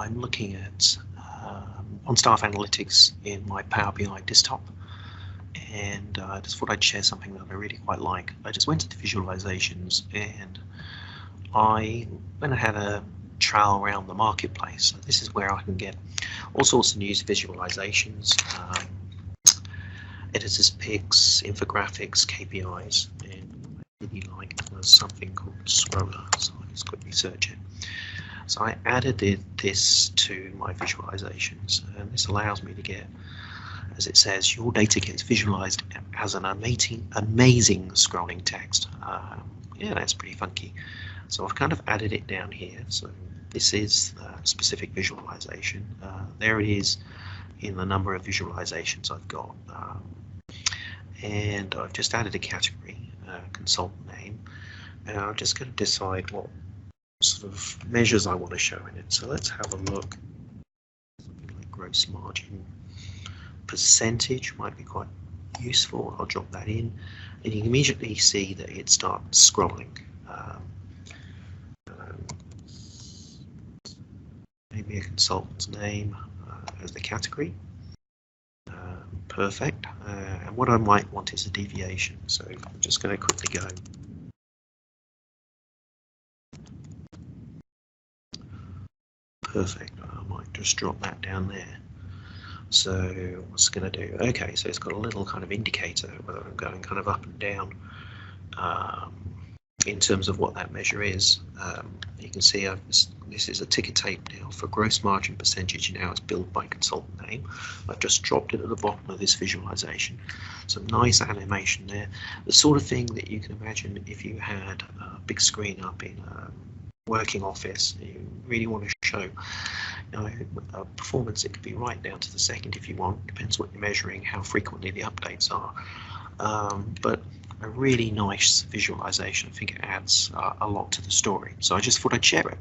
I'm looking at 1Staff Analytics in my Power BI desktop, and I just thought I'd share something that I really quite like. I just went into visualizations and I went and had a trial around the marketplace. So this is where I can get all sorts of news visualizations, editors picks, infographics, KPIs, and I really liked was something called Scroller, so I'll just quickly search it. So I added this to my visualizations, and this allows me to get, as it says, your data gets visualized as an amazing scrolling text. Yeah, that's pretty funky. So I've kind of added it down here. So this is a specific visualization. There it is in the number of visualizations I've got. And I've just added a category, consultant name, and I'm just going to decide what sort of measures I want to show in it. So let's have a look. Something like gross margin percentage might be quite useful. I'll drop that in, and you can immediately see that it starts scrolling. Maybe a consultant's name as the category. Perfect. And what I might want is a deviation. So I'm just going to quickly go. Perfect. I might just drop that down there. So what's it going to do? Okay, so it's got a little kind of indicator whether I'm going kind of up and down in terms of what that measure is. You can see this is a ticker tape now for gross margin percentage. Now it's billed by consultant name. I've just dropped it at the bottom of this visualization. Some nice animation there. The sort of thing that you can imagine if you had a big screen up in a working office. You really want to show performance. It could be right down to the second if you want. Depends what you're measuring, how frequently the updates are. But a really nice visualization. I think it adds a lot to the story. So I just thought I'd share it.